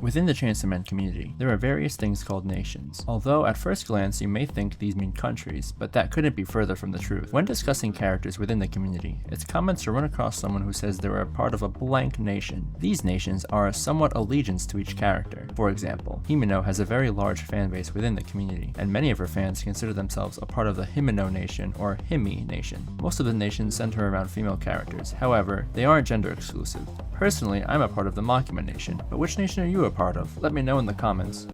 Within the Chainsaw Man community, there are various things called nations. Although at first glance you may think these mean countries, but that couldn't be further from the truth. When discussing characters within the community, it's common to run across someone who says they are a part of a blank nation. These nations are somewhat allegiance to each character. For example, Himeno has a very large fan base within the community, and many of her fans consider themselves a part of the Himeno Nation or Himi Nation. Most of the nations center around female characters, however, they aren't gender exclusive. Personally, I'm a part of the Makima Nation, but which nation are you a part of? Let me know in the comments.